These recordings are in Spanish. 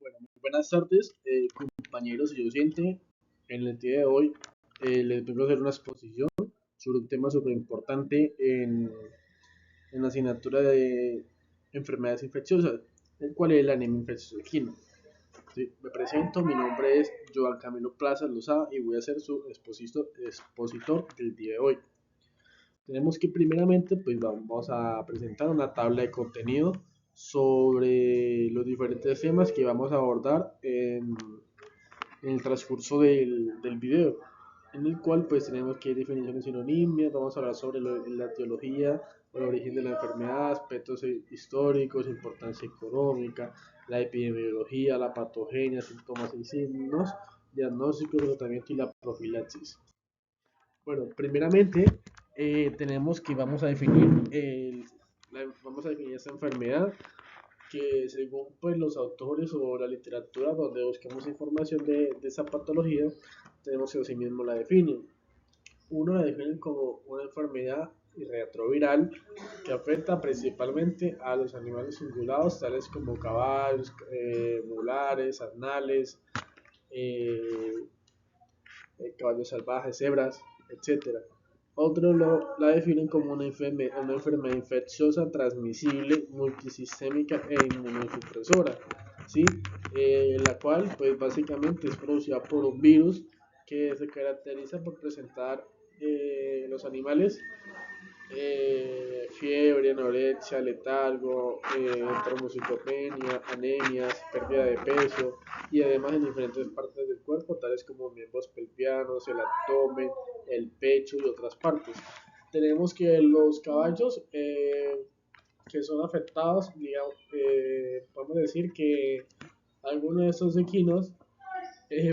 Bueno, muy buenas tardes, compañeros y docentes. En el día de hoy les vengo a hacer una exposición sobre un tema súper importante en la asignatura de enfermedades infecciosas, el cual es la anemia infecciosa equina. Sí, me presento, mi nombre es Joan Camilo Plaza Lozada y voy a ser su expositor del día de hoy. Tenemos que primeramente, pues vamos a presentar una tabla de contenido sobre los diferentes temas que vamos a abordar en el transcurso del video, en el cual pues tenemos que definiciones sinónimas, vamos a hablar sobre la etiología, el origen de la enfermedad, aspectos históricos, importancia económica, la epidemiología, la patogenia, síntomas y signos, diagnóstico, tratamiento y la profilaxis. Bueno, primeramente tenemos que vamos a definir esta enfermedad que según pues los autores o la literatura donde buscamos información de esa patología, tenemos que así mismo la definen. Uno la definen como una enfermedad retroviral que afecta principalmente a los animales ungulados, tales como caballos, mulares, asnales, eh, caballos salvajes, cebras, etcétera. Otros la definen como una enfermedad infecciosa transmisible, multisistémica e inmunosupresora, ¿sí? La cual pues básicamente es producida por un virus que se caracteriza por presentar los animales fiebre, anorexia, letargo, trombocitopenia, anemias, pérdida de peso y además en diferentes partes del cuerpo, tales como miembros pelvianos, el abdomen, el pecho y otras partes. Tenemos que los caballos que son afectados, digamos, podemos decir que algunos de estos equinos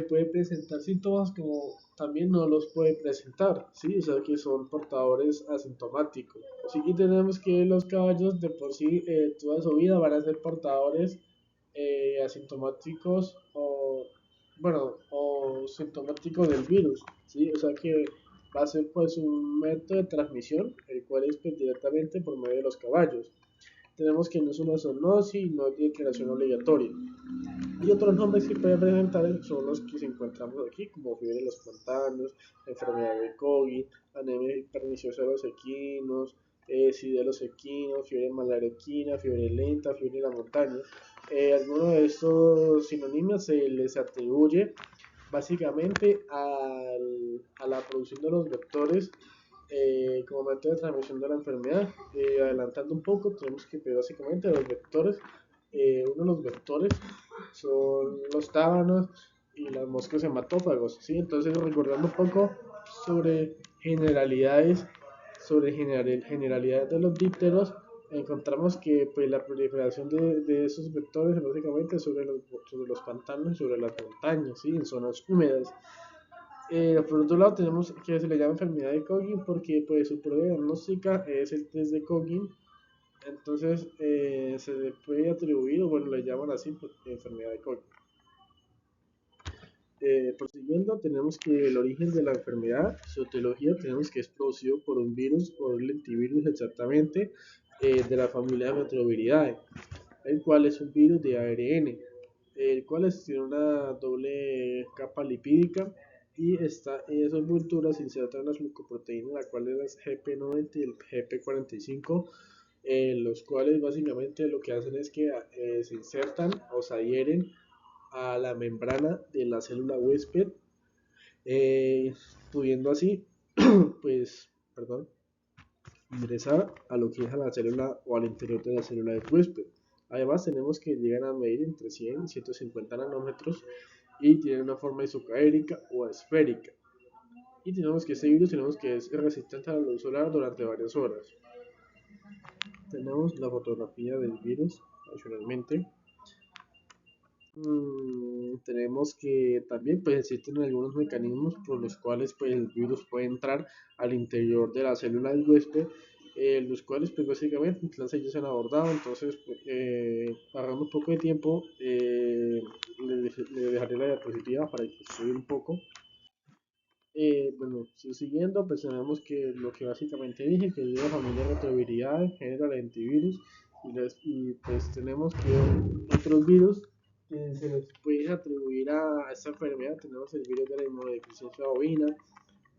puede presentar síntomas como también no los puede presentar, ¿sí? O sea que son portadores asintomáticos. Así que tenemos que los caballos de por sí toda su vida van a ser portadores asintomáticos o sintomáticos del virus, ¿sí? O sea que va a ser pues un método de transmisión, el cual es pues, directamente por medio de los caballos. Tenemos que no es una zoonosis, no tiene declaración obligatoria. Y otros nombres que pueden presentar son los que se encontramos aquí, como fiebre de los pantanos, enfermedad de COVID, anemia perniciosa de los equinos, SIDA de los equinos, fiebre malaria equina, fiebre lenta, fiebre de la montaña. Algunos de estos sinónimos se les atribuye básicamente a la producción de los vectores como método de transmisión de la enfermedad. Adelantando un poco, tenemos que ver básicamente los vectores. Uno de los vectores son los tábanos y las moscas hematófagos, ¿sí? Entonces, recordando un poco sobre generalidades de los dípteros, encontramos que pues, la proliferación de esos vectores es básicamente sobre los pantanos y sobre las montañas, ¿sí? En zonas húmedas. Por otro lado tenemos que se le llama enfermedad de Coggin porque pues su prueba diagnóstica es el test de Coggin. Entonces se le puede atribuir, o bueno, le llaman así, pues, enfermedad de Coggin. Prosiguiendo, tenemos que el origen de la enfermedad, su etiología, tenemos que es producido por un virus, por un lentivirus exactamente, de la familia de Metroviridae, el cual es un virus de ARN, el cual tiene una doble capa lipídica y esas envolturas se insertan las glucoproteínas, la cual es la GP90 y el GP45, los cuales básicamente lo que hacen es que se insertan o se adhieren a la membrana de la célula huésped, pudiendo así, pues, perdón, ingresar a lo que es a la célula o al interior de la célula del huésped. Además, tenemos que llegan a medir entre 100 y 150 nanómetros y tienen una forma isocaérica o esférica. Y tenemos que este virus es resistente a la luz solar durante varias horas. Tenemos la fotografía del virus, adicionalmente. Tenemos que también pues existen algunos mecanismos por los cuales pues el virus puede entrar al interior de la célula del huésped, los cuales pues básicamente ellos se han abordado. Entonces pues, agarrando un poco de tiempo, le dejaré la diapositiva para que estudie un poco. Bueno, siguiendo, pues tenemos que lo que básicamente dije, que es la familia Retroviridad, genera el antivirus, y pues tenemos que otros virus se les puede atribuir a esta enfermedad. Tenemos el virus de la inmunodeficiencia bovina,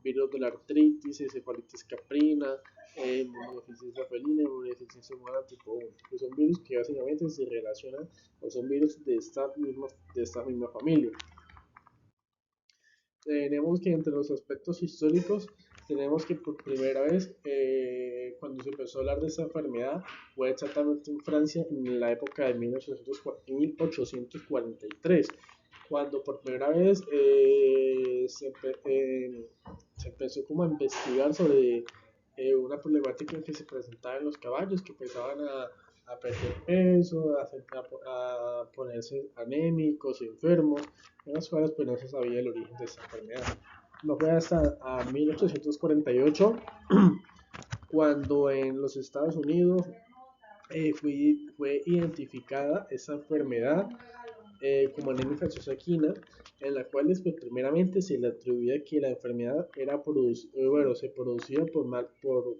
virus de la artritis, encefalitis caprina, inmunodeficiencia felina, inmunodeficiencia humana tipo 1, que son virus que básicamente se relacionan o son virus de esta misma familia. Tenemos que entre los aspectos históricos tenemos que por primera vez cuando se empezó a hablar de esta enfermedad fue exactamente en Francia en la época de 1843 cuando por primera vez se empezó como a investigar sobre una problemática que se presentaba en los caballos que empezaban a perder peso, a ponerse anémicos, enfermos, en las cuales pues no se sabía el origen de esta enfermedad. No fue hasta 1848 cuando en los Estados Unidos fue identificada esa enfermedad como anemia infecciosa equina, en la cual pues, primeramente se le atribuía que la enfermedad se producía por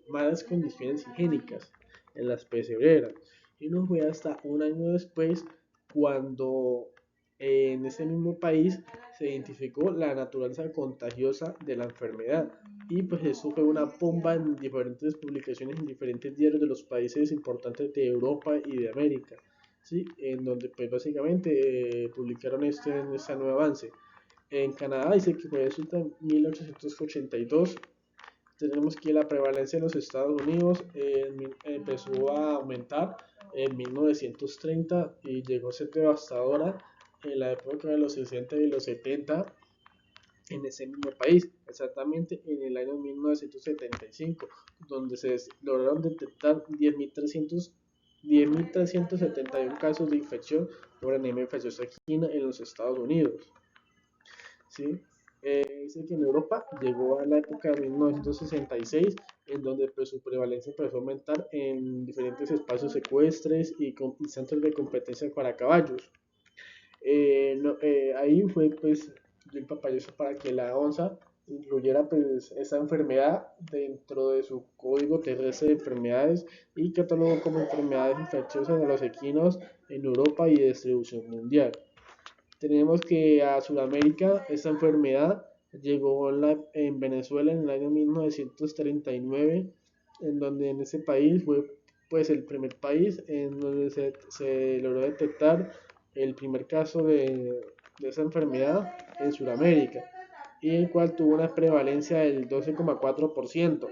malas condiciones higiénicas en las pesebreras. Y no fue hasta un año después cuando en ese mismo país se identificó la naturaleza contagiosa de la enfermedad. Y pues eso fue una bomba en diferentes publicaciones en diferentes diarios de los países importantes de Europa y de América. ¿Sí? En donde pues básicamente publicaron este nuevo avance. En Canadá dice que fue eso en 1882. Tenemos que la prevalencia en los Estados Unidos empezó a aumentar en 1930 y llegó a ser devastadora en la época de los 60 y los 70 en ese mismo país, exactamente en el año 1975, donde se lograron detectar 10.371 casos de infección por anemia infecciosa equina en los Estados Unidos. ¿Sí? Dice que en Europa llegó a la época de 1966, en donde pues, su prevalencia empezó a aumentar en diferentes espacios ecuestres y centros de competencia para caballos. Ahí fue pues el papayoso para que la ONSA incluyera pues esa enfermedad dentro de su código terrestre de enfermedades y catalogó como enfermedades infecciosas de los equinos en Europa y de distribución mundial. Tenemos que a Sudamérica esta enfermedad llegó en Venezuela en el año 1939, en donde en ese país fue pues el primer país en donde se logró detectar el primer caso de esa enfermedad en Sudamérica, y el cual tuvo una prevalencia del 12,4%.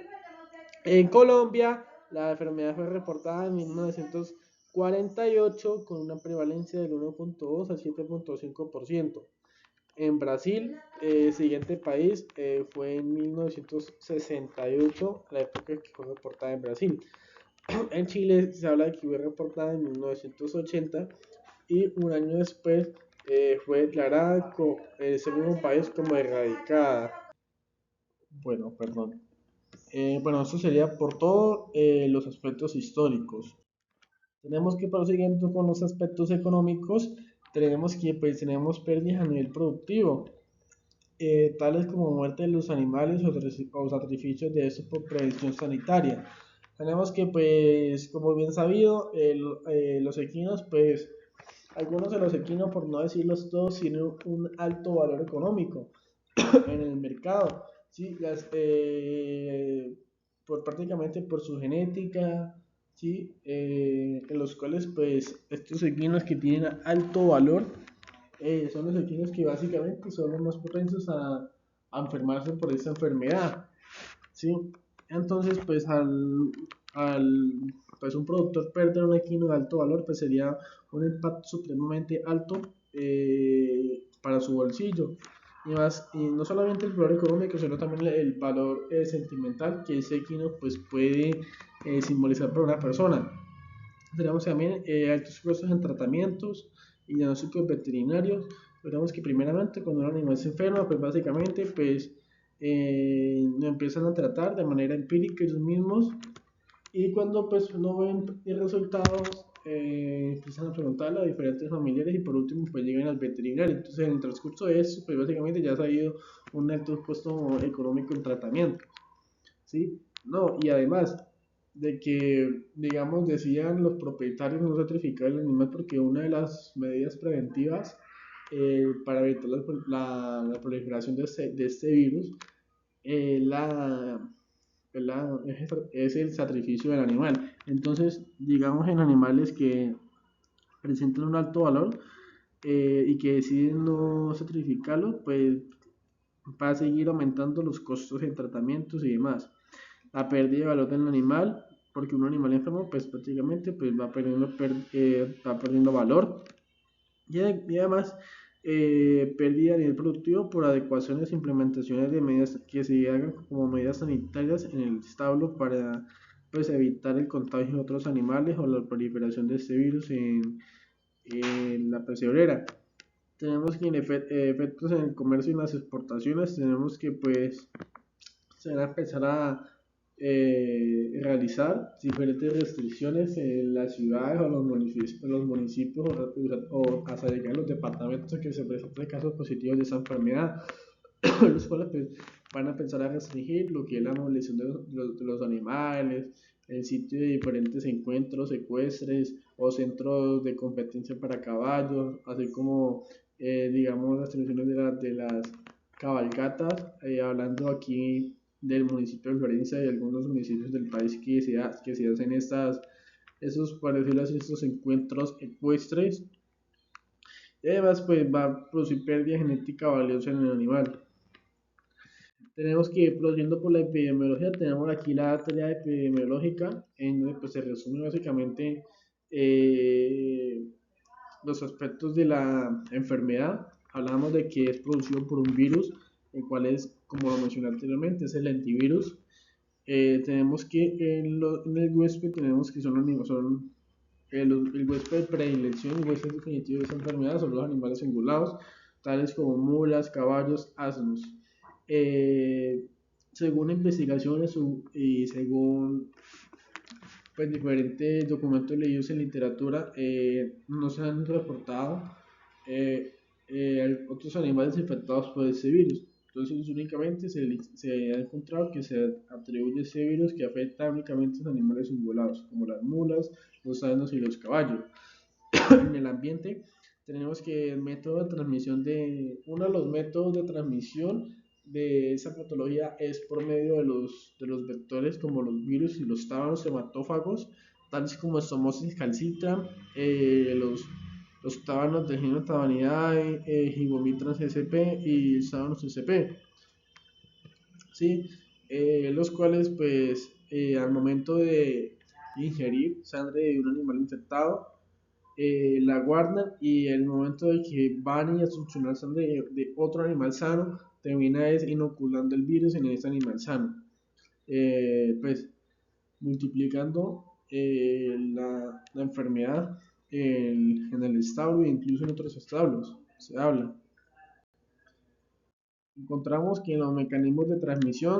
En Colombia, la enfermedad fue reportada en 1948 con una prevalencia del 1.2 a 7.5%. En Brasil, siguiente país, fue en 1968, la época que fue reportada en Brasil. En Chile se habla de que fue reportada en 1980 y un año después fue declarada como el segundo país como erradicada. Bueno, perdón. Bueno, eso sería por todos los aspectos históricos. Tenemos que prosiguiendo con los aspectos económicos, tenemos que pues, tenemos pérdidas a nivel productivo, tales como muerte de los animales o sacrificios de estos por prevención sanitaria. Tenemos que pues, como bien sabido, los equinos pues algunos de los equinos, por no decirlos todos, tienen un alto valor económico en el mercado, ¿sí? Prácticamente por su genética, ¿sí? En los cuales pues estos equinos que tienen alto valor son los equinos que básicamente son los más propensos a enfermarse por esa enfermedad, ¿sí? Entonces pues pues un productor perder un equino de alto valor pues sería un impacto supremamente alto para su bolsillo, y no solamente el valor económico sino también el valor sentimental que ese equino pues puede simbolizar para una persona. Tenemos también altos costos en tratamientos y diagnósticos veterinarios. Tenemos que primeramente cuando un animal se enferma pues básicamente pues lo empiezan a tratar de manera empírica ellos mismos, y cuando pues no ven resultados empiezan a preguntarle a diferentes familiares y por último pues llegan al veterinario. Entonces en el transcurso de eso pues básicamente ya se ha ido un alto costo económico en tratamiento, ¿sí? No, y además de que, digamos, decían los propietarios no sacrificar el animal porque una de las medidas preventivas para evitar la proliferación de este virus la, es el sacrificio del animal. Entonces, digamos en animales que presentan un alto valor y que deciden no sacrificarlo, pues va a seguir aumentando los costos en tratamientos y demás. La pérdida de valor del animal, porque un animal enfermo, pues prácticamente pues, va perdiendo valor y además pérdida a nivel productivo por adecuaciones e implementaciones de medidas que se hagan como medidas sanitarias en el establo para pues, evitar el contagio de otros animales o la proliferación de este virus en la pesebrera. Tenemos que efectos en el comercio y en las exportaciones, tenemos que pues se van a empezar a realizar diferentes restricciones en las ciudades o los municipios o hasta llegar a los departamentos que se presenten casos positivos de esa enfermedad, los cuales pues, van a empezar a restringir lo que es la movilización de los animales, el sitio de diferentes encuentros ecuestres o centros de competencia para caballos, así como digamos las restricciones de las cabalgatas, hablando aquí del municipio de Florencia y algunos municipios del país que se hacen esos, por decirlo así, estos encuentros ecuestres. Y además, pues va a producir pérdida genética valiosa en el animal. Tenemos que ir procediendo por la epidemiología. Tenemos aquí la teoría epidemiológica, en donde pues, se resume básicamente eh, los aspectos de la enfermedad. Hablamos de que es producido por un virus, el cual es, como lo mencioné anteriormente, es el antivirus. Tenemos que en el huésped tenemos que son el huésped de predilección y huésped definitivo de esa enfermedad son los animales ungulados, tales como mulas, caballos, asnos. Eh, Según investigaciones y según pues, diferentes documentos leídos en literatura, no se han reportado otros animales infectados por ese virus. Entonces únicamente se ha encontrado que se atribuye ese virus que afecta únicamente a los animales ungulados, como las mulas, los asnos y los caballos. En el ambiente tenemos que el método de transmisión uno de los métodos de transmisión de esa patología es por medio de los vectores como los virus y los tábanos hematófagos, tales como Stomosis calcitra, los tábanos de genio Tabanidae, Gigomitra CSP y Sábanos CSP, ¿sí? Los cuales pues al momento de ingerir sangre de un animal infectado la guardan y el momento de que van a succionar sangre de otro animal sano, termina es inoculando el virus en ese animal sano, pues multiplicando la enfermedad en el establo e incluso en otros establos. Se habla. Encontramos que en los mecanismos de transmisión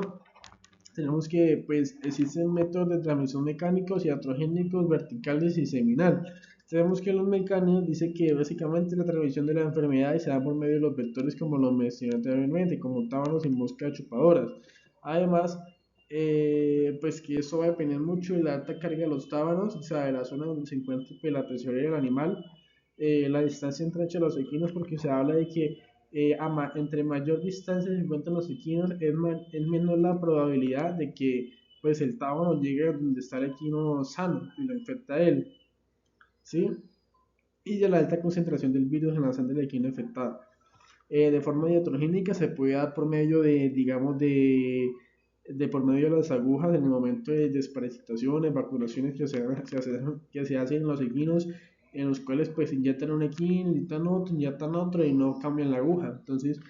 tenemos que pues existen métodos de transmisión mecánicos, iatrogénicos, verticales y seminal. Sabemos que los mecánicos dice que básicamente la transmisión de la enfermedad se da por medio de los vectores como lo mencioné anteriormente, como tábanos y moscas chupadoras. Además, pues que eso va a depender mucho de la alta carga de los tábanos, o sea, de la zona donde se encuentra pues, la tesorería del animal, la distancia entre los equinos, porque se habla de que entre mayor distancia se encuentran los equinos, es menor la probabilidad de que pues el tábano llegue a donde está el equino sano y lo infecta a él, ¿sí? Y de la alta concentración del virus en la sangre del equino infectado. De forma iatrogénica se puede dar por medio de, digamos, de por medio de las agujas en el momento de desparasitaciones, vacunaciones que se hacen en los equinos, en los cuales pues inyectan un equino, inyectan otro y no cambian la aguja. Entonces,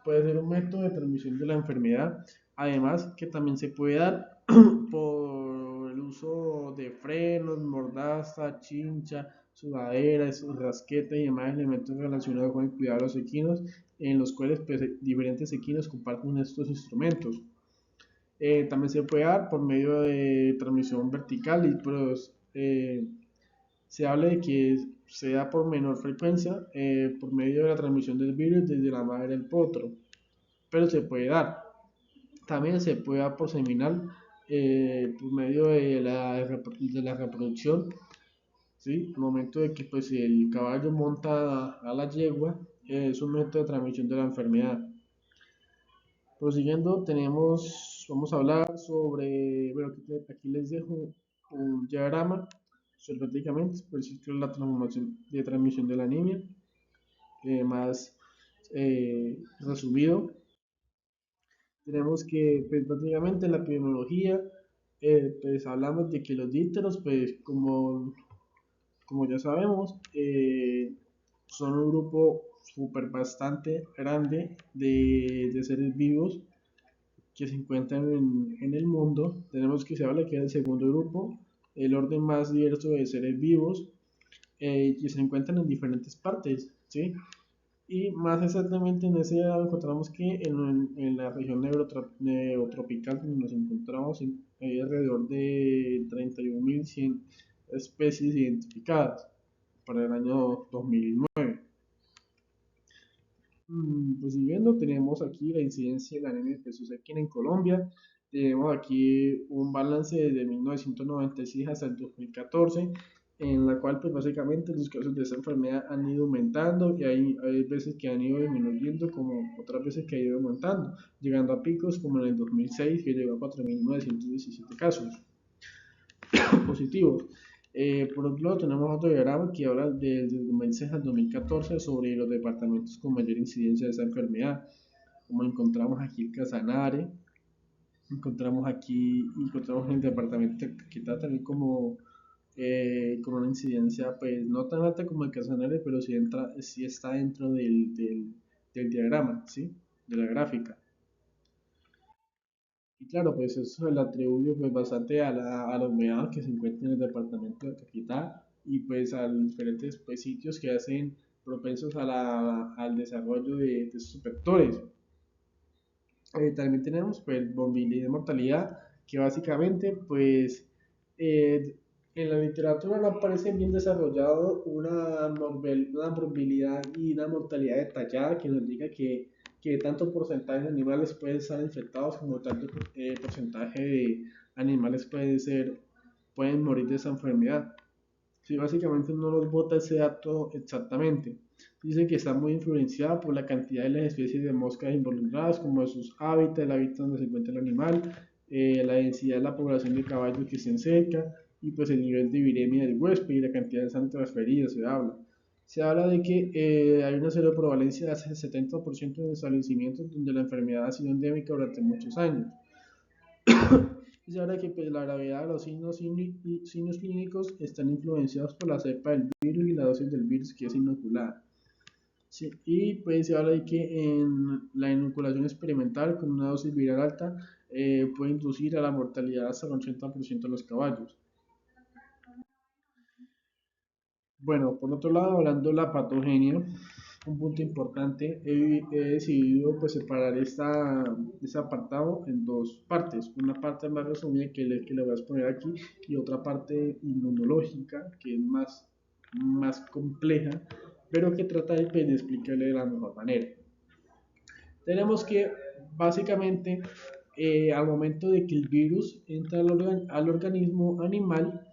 puede ser un método de transmisión de la enfermedad. Además, que también se puede dar por el uso de frenos, mordaza, chincha, sudaderas, rasquetas y demás elementos relacionados con el cuidado de los equinos, en los cuales pues, diferentes equinos comparten estos instrumentos. También se puede dar por medio de transmisión vertical y pues, se habla de que se da por menor frecuencia por medio de la transmisión del virus desde la madre al potro, pero se puede dar. También se puede dar por seminal por medio de la reproducción, ¿sí? Al momento de que pues, el caballo monta a la yegua, es un método de transmisión de la enfermedad. Prosiguiendo, vamos a hablar sobre, bueno, aquí les dejo un diagrama sobre prácticamente pues, la transformación de transmisión de la anemia, más resumido. Tenemos que pues, prácticamente en la epidemiología pues hablamos de que los dípteros pues como ya sabemos son un grupo súper bastante grande de seres vivos que se encuentran en el mundo. Tenemos que se habla que es el segundo grupo, el orden más diverso de seres vivos que se encuentran en diferentes partes, ¿sí? Y más exactamente en ese lado encontramos que en la región neotropical donde nos encontramos hay alrededor de 31.100 especies identificadas para el año 2009. Pues siguiendo, tenemos aquí la incidencia de la anemia de Jesús aquí en Colombia. Tenemos aquí un balance desde 1996 hasta el 2014, en la cual pues básicamente los casos de esta enfermedad han ido aumentando y hay veces que han ido disminuyendo como otras veces que ha ido aumentando, llegando a picos como en el 2006 que llegó a 4.917 casos positivos. Por otro lado, tenemos otro diagrama que habla desde 2006 al 2014 sobre los departamentos con mayor incidencia de esta enfermedad. Como encontramos aquí el Casanare, encontramos en el departamento de Caquetá también con una incidencia pues no tan alta como el Casanare, pero sí está dentro del diagrama, ¿sí? De la gráfica. Y claro, pues eso se le atribuye pues bastante a la humedad que se encuentra en el departamento de Caquetá y pues a los diferentes pues, sitios que hacen propensos al desarrollo de estos vectores. También tenemos pues morbilidad y mortalidad que básicamente pues eh, en la literatura no aparece bien desarrollado una morbilidad y una mortalidad detallada que nos diga que tanto porcentaje de animales pueden estar infectados como tanto porcentaje de animales pueden morir de esa enfermedad. Sí, básicamente no nos bota ese dato exactamente. Dice que está muy influenciada por la cantidad de las especies de moscas involucradas, como sus hábitats, el hábitat donde se encuentra el animal, la densidad de la población de caballos que estén cerca y pues el nivel de viremia del huésped y la cantidad de sangre transferida se habla. Se habla de que hay una cero prevalencia de hasta el 70% de establecimientos donde la enfermedad ha sido endémica durante muchos años. Y se habla que pues, la gravedad de los signos clínicos están influenciados por la cepa del virus y la dosis del virus que es inoculada. Sí, y pues se habla de que en la inoculación experimental con una dosis viral alta puede inducir a la mortalidad hasta el 80% de los caballos. Bueno, por otro lado, hablando de la patogenia, un punto importante, he decidido pues, separar este apartado en dos partes. Una parte más resumida que le voy a exponer aquí y otra parte inmunológica que es más compleja, pero que trata de explicarle de la mejor manera. Tenemos que básicamente al momento de que el virus entra al organismo animal,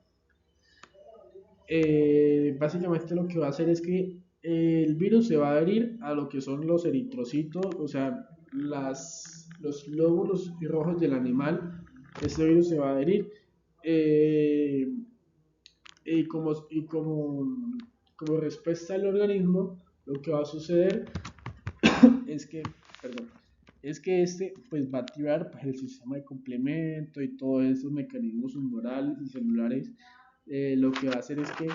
básicamente lo que va a hacer es que el virus se va a adherir a lo que son los eritrocitos, o sea, los glóbulos rojos del animal. Este virus se va a adherir eh, como respuesta al organismo. Lo que va a suceder es que, perdón, es que este pues va a activar pues, el sistema de complemento y todos esos mecanismos humorales y celulares. Lo que va a hacer es que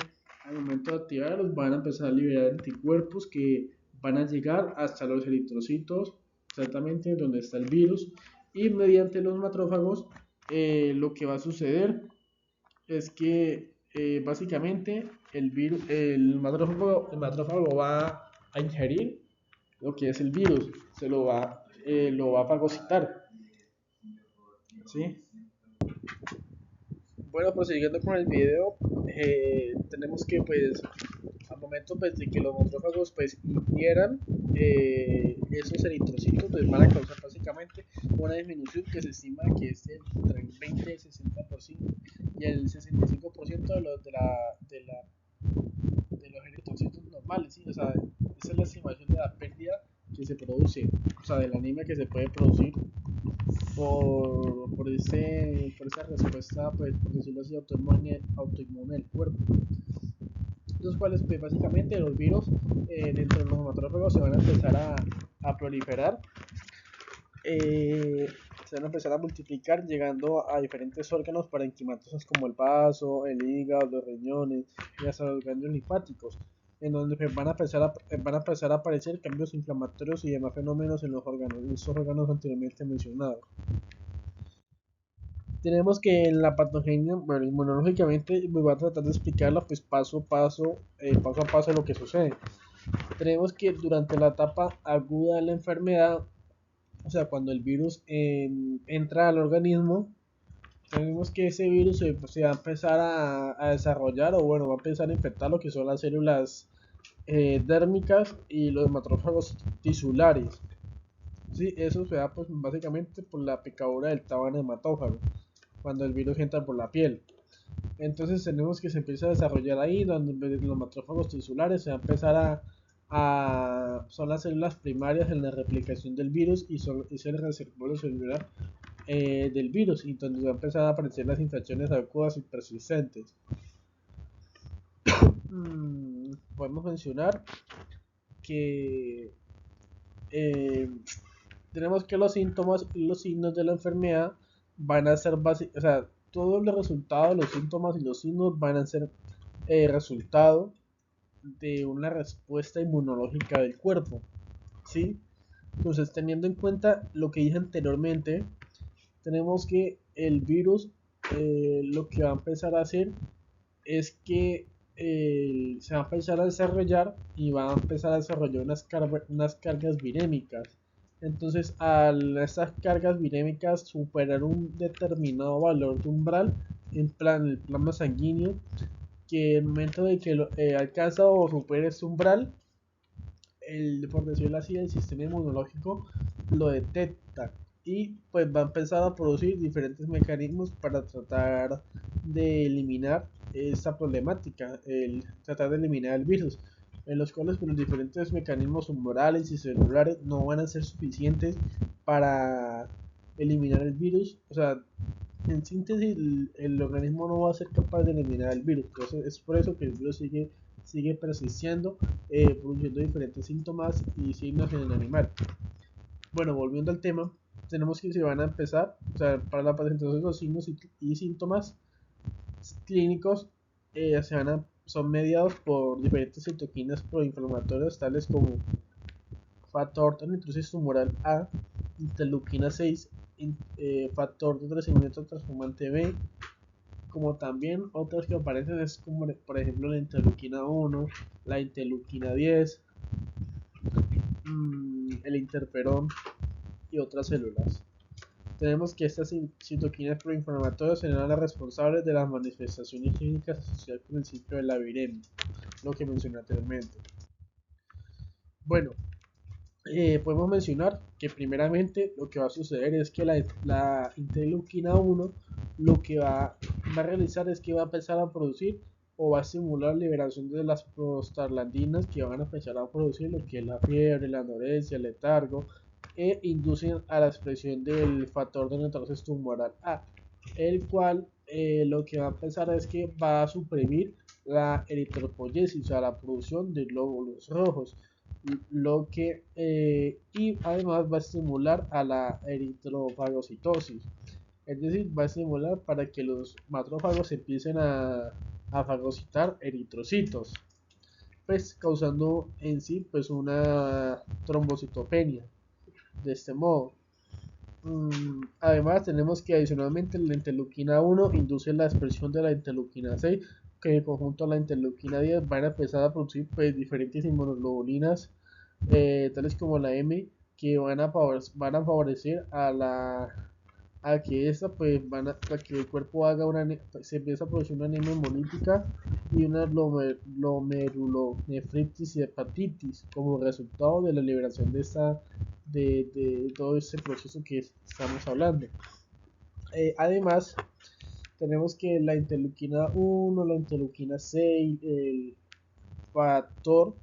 al momento de activarlos van a empezar a liberar anticuerpos que van a llegar hasta los eritrocitos, exactamente donde está el virus, y mediante los macrófagos lo que va a suceder es que básicamente el macrófago va a ingerir lo que es el virus, lo va a fagocitar, ¿sí? Bueno, prosiguiendo con el video, tenemos que pues al momento momento pues, de que los macrófagos pues, ingieran esos eritrocitos, pues van a causar básicamente una disminución que se estima que es entre el 20 y el 60% y el 65% de los eritrocitos normales, ¿sí? O sea, esa es la estimación de la pérdida que se produce, o sea, de la anemia que se puede producir por esa respuesta, pues, por decirlo así, autoinmune del cuerpo. Los cuales, pues, básicamente los virus dentro de los macrófagos se van a empezar a proliferar, se van a empezar a multiplicar llegando a diferentes órganos parenquimatosos como el vaso, el hígado, los riñones y hasta los ganglios linfáticos, en donde van a empezar a aparecer cambios inflamatorios y demás fenómenos en estos órganos anteriormente mencionados. Tenemos que en la patogenia, bueno, inmunológicamente me voy a tratar de explicarla pues paso a paso lo que sucede. Tenemos que durante la etapa aguda de la enfermedad, o sea, cuando el virus entra al organismo, tenemos que ese virus se va a empezar a desarrollar, o bueno, va a empezar a infectar lo que son las células dérmicas y los macrófagos tisulares. Sí, eso se da pues básicamente por la picadura del tábano hematófago, cuando el virus entra por la piel. Entonces tenemos que se empieza a desarrollar ahí, donde los macrófagos tisulares se va a empezar son las células primarias en la replicación del virus y es el reservorio celular del virus, y donde va a empezar a aparecer las infecciones agudas y persistentes. Podemos mencionar que tenemos que los síntomas y los signos de la enfermedad van a ser básicos, o sea, todos los resultados, los síntomas y los signos van a ser resultado de una respuesta inmunológica del cuerpo, ¿sí? Entonces, teniendo en cuenta lo que dije anteriormente, tenemos que el virus lo que va a empezar a hacer es que se va a empezar a desarrollar y va a empezar a desarrollar unas cargas virémicas. Entonces, al estas cargas virémicas superar un determinado valor de umbral en el plasma sanguíneo, que en el momento de que alcanza o supere este umbral, por decirlo así, el sistema inmunológico lo detecta y pues va a empezar a producir diferentes mecanismos para tratar de eliminar esta problemática, tratar de eliminar el virus, en los cuales pues, los diferentes mecanismos humorales y celulares no van a ser suficientes para eliminar el virus. O sea, en síntesis, el organismo no va a ser capaz de eliminar el virus. Entonces, es por eso que el virus sigue persistiendo, produciendo diferentes síntomas y signos en el animal. Bueno, volviendo al tema, tenemos que se van a empezar, o sea, para la presentación de los signos y síntomas clínicos son mediados por diferentes citoquinas proinflamatorias, tales como factor de nitrosis tumoral A, interleuquina 6, factor de crecimiento transformante B, como también otras que aparecen es como por ejemplo la interleuquina 1, la interleuquina 10, el interferón y otras células. Tenemos que estas citoquinas proinflamatorias serán las responsables de las manifestaciones clínicas asociadas con el ciclo de la viremia, lo que mencioné anteriormente. Bueno, podemos mencionar que primeramente lo que va a suceder es que la interleuquina 1 lo que va a realizar es que va a empezar a producir o va a estimular la liberación de las prostaglandinas, que van a empezar a producir lo que es la fiebre, la anorexia, el letargo, e inducen a la expresión del factor de necrosis tumoral A, el cual lo que va a empezar es que va a suprimir la eritropoyesis, o sea, la producción de glóbulos rojos, lo que y además va a estimular a la eritrofagocitosis, es decir, va a estimular para que los macrófagos empiecen a fagocitar eritrocitos, pues causando en sí pues una trombocitopenia. De este modo, además tenemos que adicionalmente la interleuquina 1 induce la expresión de la interleuquina 6, que en conjunto a la interleuquina 10 van a empezar a producir pues, diferentes inmunoglobulinas, tales como la M, que van a favorecer a que a que el cuerpo haga se empieza a producir una anemia hemolítica y una glomerulonefritis y hepatitis como resultado de la liberación de todo este proceso que estamos hablando. Además, tenemos que la interleuquina 1, la interleuquina 6, el factor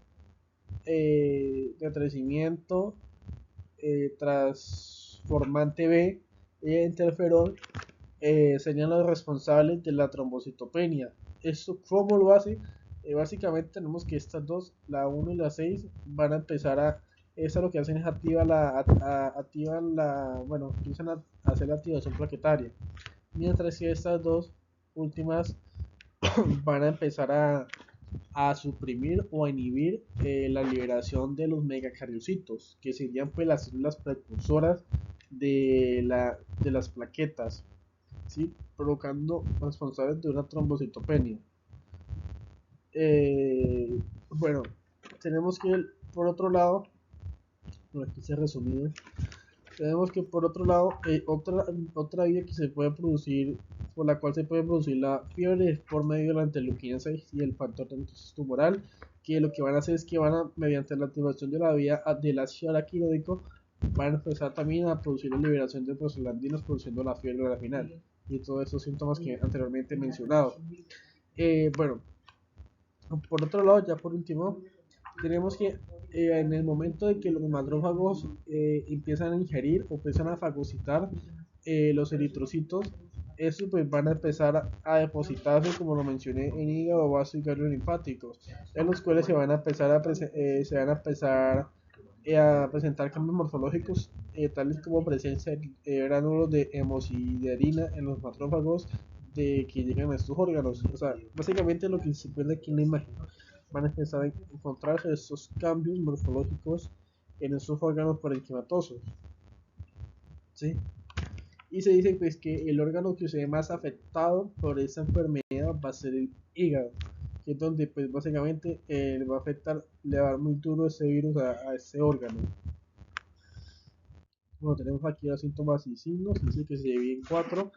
de crecimiento transformante B y el interferón serían los responsables de la trombocitopenia. ¿Esto cómo lo hace? Básicamente tenemos que estas dos, la 1 y la 6, van a empezar a... Esta lo que hacen es bueno, empiezan a hacer la activación plaquetaria. Mientras que estas dos últimas van a empezar a suprimir o a inhibir la liberación de los megacariocitos, que serían pues las células precursoras de las plaquetas, ¿sí? Provocando responsables de una trombocitopenia. Bueno, tenemos que por otro lado, aquí se ha resumido, tenemos que por otro lado, otra vía que se puede producir, por la cual se puede producir la fiebre es por medio de la interleuquina 6 y el factor de necrosis tumoral, que lo que van a hacer es que mediante la activación de la vía del ácido araquidónico, van a empezar también a producir la liberación de prostaglandinas, produciendo la fiebre al final, y todos estos síntomas que anteriormente he mencionado. Bueno, por otro lado, ya por último, tenemos que en el momento de que los macrófagos empiezan a ingerir o empiezan a fagocitar los eritrocitos, estos pues van a empezar a depositarse, como lo mencioné, en hígado, vaso y ganglios linfáticos, en los cuales se van a empezar a presentar cambios morfológicos, tales como presencia de gránulos de hemosiderina en los macrófagos que llegan a estos órganos. O sea, básicamente lo que se puede aquí en la imagen, van a empezar a encontrarse estos cambios morfológicos en estos órganos parenquimatosos, ¿sí? Y se dice pues que el órgano que se ve más afectado por esta enfermedad va a ser el hígado, que es donde pues básicamente va a afectar, le va a dar muy duro ese virus a ese órgano. Bueno, tenemos aquí los síntomas y signos, dice que se divide en cuatro: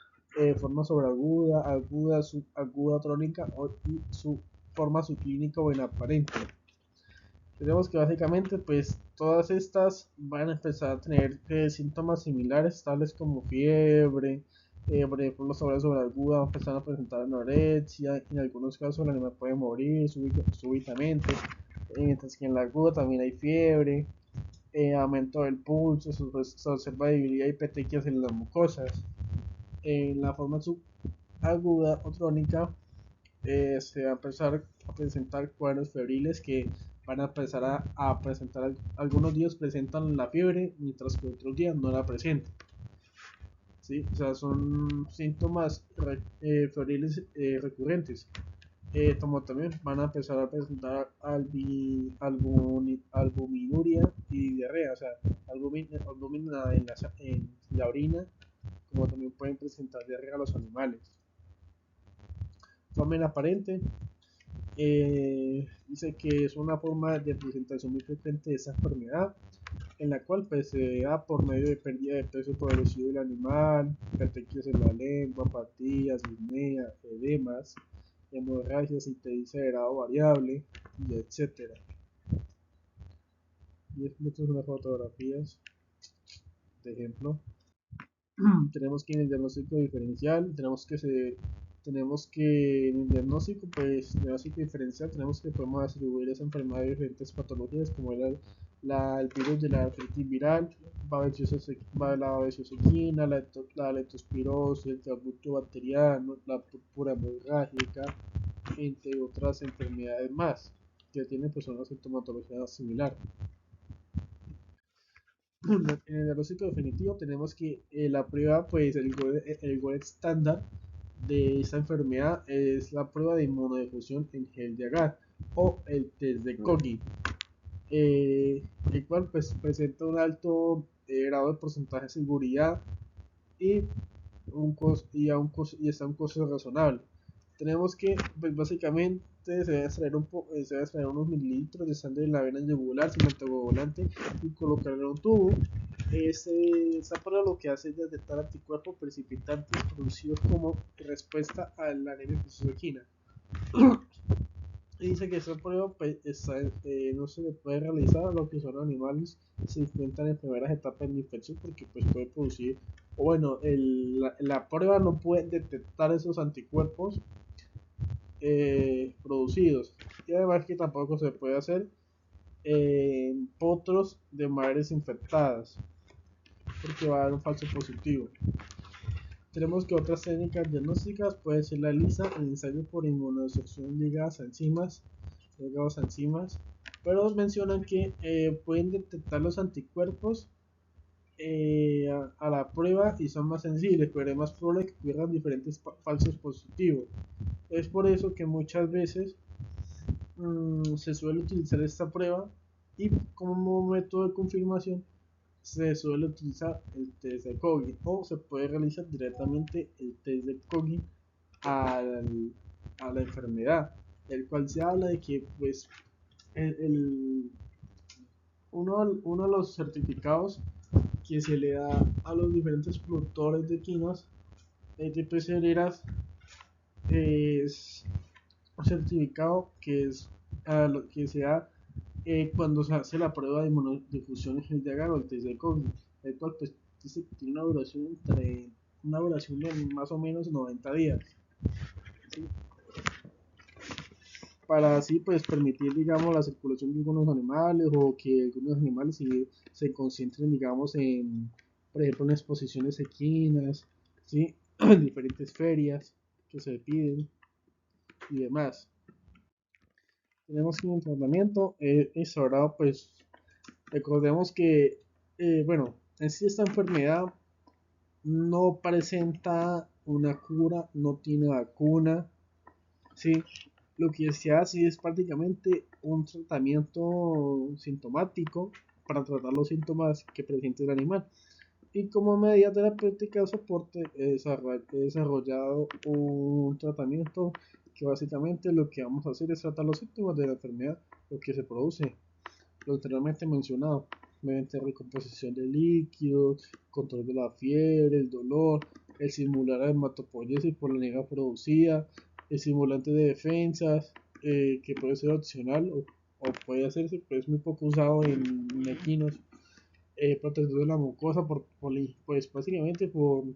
forma sobreaguda, aguda, subaguda, crónica y su forma subclínica o inaparente. Tenemos que básicamente pues todas estas van a empezar a tener síntomas similares, tales como fiebre, por ejemplo los sobreaguda van a empezar a presentar anorexia, en algunos casos el animal puede morir súbitamente, mientras que en la aguda también hay fiebre, aumento del pulso, se observa debilidad y petequias en las mucosas. En la forma subaguda o crónica se va a empezar a presentar cuadros febriles que van a empezar a presentar, algunos días presentan la fiebre, mientras que otros días no la presentan. ¿Sí? O sea, son síntomas febriles recurrentes. Como también van a empezar a presentar albuminuria y diarrea, o sea, albúmina en la orina, como también pueden presentar diarrea a los animales. Forma inaparente, dice que es una forma de presentación muy frecuente de esa enfermedad, en la cual pues, se da por medio de pérdida de peso progresivo del animal, catequias en la lengua, apatías, disnea, edemas, hemorragias, ictericia de grado variable, y etcétera. Y estas son unas fotografías de ejemplo. Tenemos que en el diagnóstico diferencial, tenemos que en el diagnóstico diferencial tenemos que podemos atribuir esa enfermedad a diferentes patologías como el virus de la artritis viral, la babeciosequina, la leptospirosis, el trabuco bacteriano, la púrpura hemorrágica, entre otras enfermedades más que tienen pues una sintomatología similar. En el diagnóstico definitivo tenemos que la prueba, pues el gold estándar de esta enfermedad es la prueba de inmunodifusión en gel de agar o el test de Coggi, el cual pues presenta un alto grado de porcentaje de seguridad y está a un costo razonable. Tenemos que pues básicamente se debe extraer, se debe extraer unos mililitros de sangre de la vena yugular sin anticoagulante y colocarlo en un tubo. Esa prueba lo que hace es detectar anticuerpos precipitantes producidos como respuesta a la anemia fosfoquina. Y dice que esa prueba pues, no se le puede realizar a lo que son animales se encuentran en primeras etapas de la infección porque pues puede producir, o bueno, la prueba no puede detectar esos anticuerpos producidos. Y además que tampoco se puede hacer en potros de madres infectadas porque va a dar un falso positivo. Tenemos que otras técnicas diagnósticas puede ser la ELISA, el ensayo por inmunodestrucción ligadas a enzimas, pero mencionan que pueden detectar los anticuerpos a la prueba y son más sensibles, pero es más probable que ocurran diferentes falsos positivos. Es por eso que muchas veces se suele utilizar esta prueba y como método de confirmación se suele utilizar el test de Cogin o se puede realizar directamente el test de Cogin a la enfermedad, el cual se habla de que pues uno de los certificados que se le da a los diferentes productores de quinos de pecereras es un certificado que es lo que se da cuando se hace la prueba de inmunodifusión en el de agar o el test de COVID, el cual pues tiene una duración de más o menos 90 días, ¿sí? Para así pues permitir digamos la circulación de algunos animales o que algunos animales se concentren digamos en por ejemplo en exposiciones equinas, ¿sí? Diferentes ferias que se piden y demás. Tenemos que un tratamiento instaurado pues recordemos que bueno en sí esta enfermedad no presenta una cura, no tiene vacuna, ¿sí? Lo que se hace es prácticamente un tratamiento sintomático para tratar los síntomas que presenta el animal. Y como medida terapéutica o soporte he desarrollado un tratamiento que básicamente lo que vamos a hacer es tratar los síntomas de la enfermedad, lo que se produce, lo anteriormente mencionado, mediante recomposición de líquidos, control de la fiebre, el dolor, el simular la hematopoiesis por la anemia producida, el simulante de defensas, que puede ser opcional o puede hacerse, pero es muy poco usado en equinos, protector de la mucosa, pues básicamente por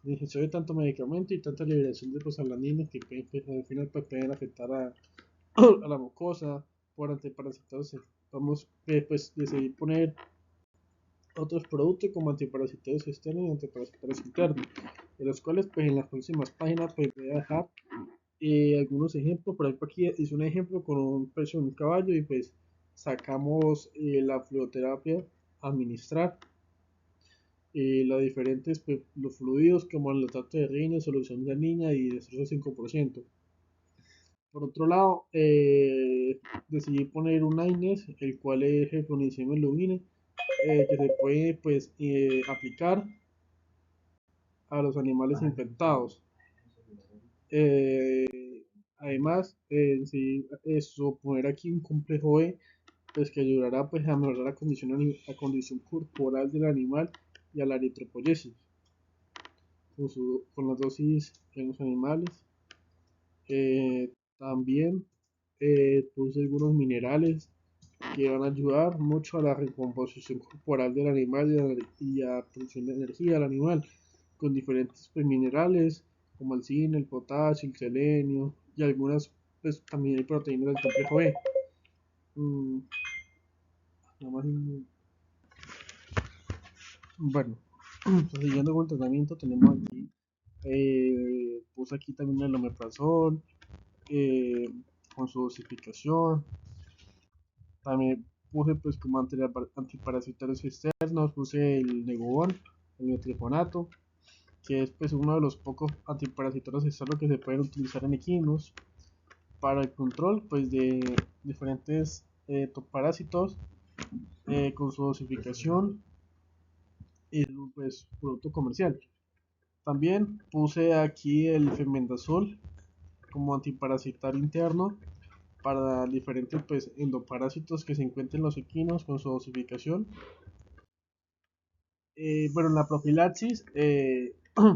la ingestión de tanto medicamento y tanta liberación de prostaglandinas que pues, al final pues, pueden afectar a la mucosa por antiparasitarios. Vamos pues decidir poner otros productos como antiparasitarios externos y antiparasitarios internos, de los cuales pues en las próximas páginas pues voy a dejar algunos ejemplos. Por ejemplo aquí hice un ejemplo con un peso de un caballo y pues sacamos la fluoterapia a administrar, las diferentes pues, los fluidos como el lactato de rines, solución de niña y destrozo 5%. Por otro lado, decidí poner un AINES, el cual es el clonicidio lubine, que se puede pues, aplicar a los animales infectados. Además, decidí poner aquí un complejo E, pues, que ayudará pues, a mejorar la condición corporal del animal y a la eritropoyesis con las dosis en los animales. También puse algunos minerales que van a ayudar mucho a la recomposición corporal del animal y a la producción de energía del animal, con diferentes pues, minerales como el zinc, el potasio, el selenio y algunas pues, también hay proteínas del complejo B. Nada más, bueno, pues, siguiendo con el tratamiento tenemos aquí, puse aquí también el omeprazol, con su dosificación. También puse pues como antiparasitarios externos, puse el Negobon, el metilfonato, que es pues uno de los pocos antiparasitarios externos que se pueden utilizar en equinos para el control pues de diferentes parásitos, con su dosificación y pues producto comercial. También puse aquí el fenbendazol como antiparasitario interno, para diferentes pues endoparásitos que se encuentran en los equinos con su dosificación. Bueno, la profilaxis,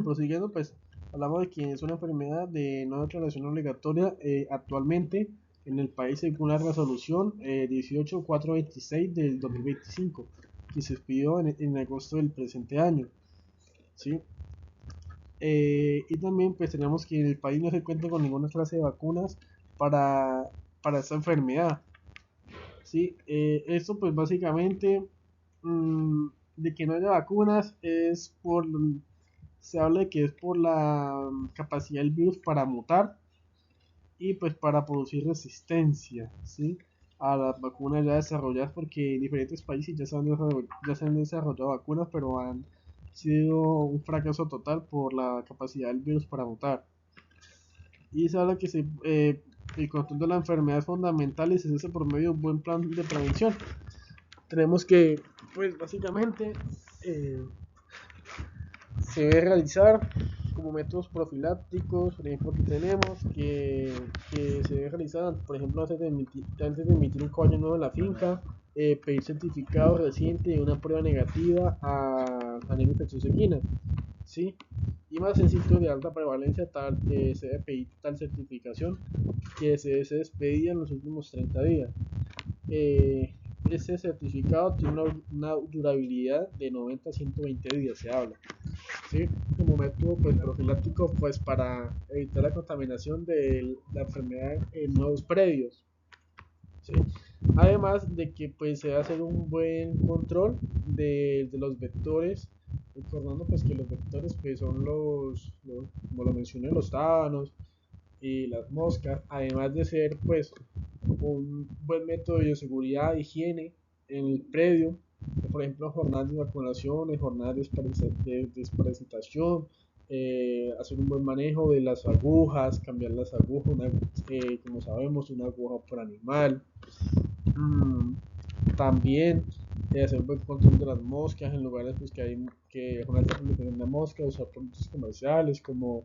prosiguiendo, pues hablamos de que es una enfermedad de no declaración obligatoria actualmente en el país según la resolución 18426 del 2025, que se expidió en agosto del presente año, ¿sí? Y también pues tenemos que en el país no se cuenta con ninguna clase de vacunas para, para esta enfermedad, ¿sí? Esto pues básicamente de que no haya vacunas es por, se habla de que es por la capacidad del virus para mutar y pues para producir resistencia, ¿sí? A las vacunas ya desarrolladas, porque en diferentes países ya se han desarrollado vacunas, pero han sido un fracaso total por la capacidad del virus para mutar. Y se habla que el control de la enfermedad es fundamental y se hace por medio de un buen plan de prevención. Tenemos que, pues básicamente, se debe realizar como métodos profilácticos. Por ejemplo, aquí tenemos que se debe realizar, por ejemplo, antes de emitir un caballo nuevo en la finca, pedir certificado reciente de una prueba negativa a anemia infecciosa equina, ¿sí? Y más en sitios de alta prevalencia se debe pedir tal certificación que se despedida en los últimos 30 días. Ese certificado tiene una durabilidad de 90 a 120 días, se habla, ¿sí? Como método pues profiláctico pues para evitar la contaminación de la enfermedad en nuevos predios, ¿sí? Además de que pues se va a hacer un buen control de los vectores, recordando pues que los vectores pues son como lo mencioné, los tábanos y las moscas, además de ser pues un buen método de seguridad e higiene en el predio, por ejemplo, jornadas de vacunación, jornadas de desparasitación, hacer un buen manejo de las agujas, cambiar las agujas, como sabemos, una aguja por animal. También hacer un buen control de las moscas en lugares pues, que hay que una alta proliferación de moscas, usar productos comerciales como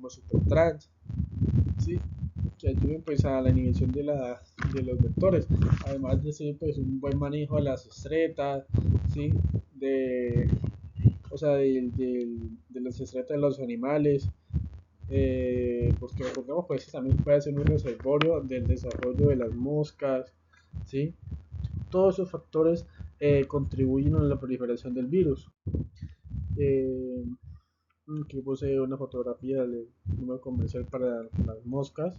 Supertrans, ¿sí? Que ayuden pues a la inhibición de los vectores, además de ser pues un buen manejo de las excretas, ¿sí? de o sea de las excretas de los animales, porque recordemos pues también puede ser un reservorio del desarrollo de las moscas, ¿sí? Todos esos factores contribuyen a la proliferación del virus. eh, que posee una fotografía del número comercial para las moscas.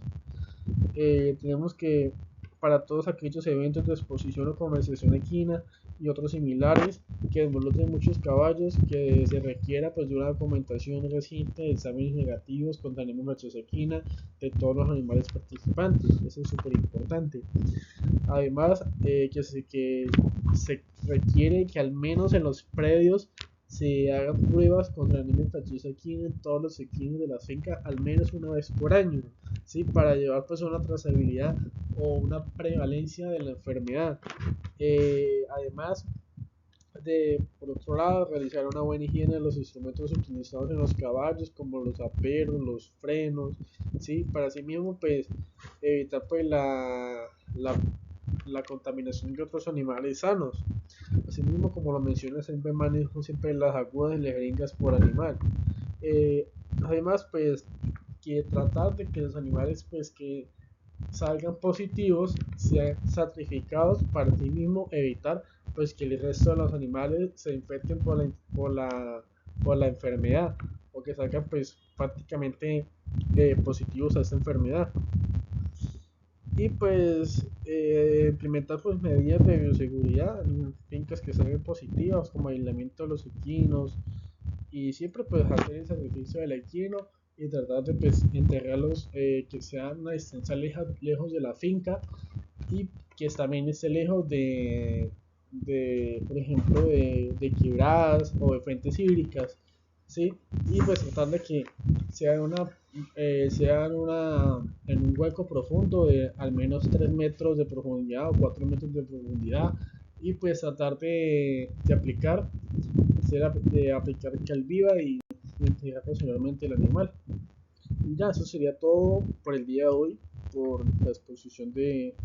Tenemos que para todos aquellos eventos de exposición o comercialización equina y otros similares que involucren muchos caballos, que se requiera pues de una documentación reciente de exámenes negativos contra anemia infecciosa equina de todos los animales participantes. Eso es súper importante. Además, que se requiere que al menos en los predios se hagan pruebas contra anemia infecciosa equina en todos los equinos de la finca al menos una vez por año, ¿sí? Para llevar pues una trazabilidad o una prevalencia de la enfermedad. Además por otro lado, realizar una buena higiene de los instrumentos utilizados en los caballos, como los aperos, los frenos, ¿sí? Para así mismo, pues, evitar pues la contaminación de otros animales sanos. Asimismo, como lo mencioné, siempre manejo siempre las agujas y las jeringas por animal. Además, pues, que tratar de que los animales, pues, que salgan positivos, sean sacrificados para ti mismo evitar pues que el resto de los animales se infecten por la enfermedad o que salgan pues prácticamente positivos a esta enfermedad. Y pues implementar pues medidas de bioseguridad en fincas que salgan positivas como aislamiento de los equinos y siempre pues hacer el sacrificio del equino y tratar de pues enterrarlos que sean una distancia lejos de la finca y que también esté lejos por ejemplo, de quebradas o de fuentes hídricas, ¿sí? Y pues tratar de que en un hueco profundo de al menos 3 metros de profundidad o 4 metros de profundidad y pues tratar de aplicar calviva y identificar posteriormente el animal. Ya, eso sería todo por el día de hoy, por la exposición de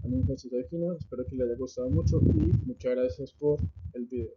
Aníbal Jesús de Aquino. Espero que les haya gustado mucho y muchas gracias por el video.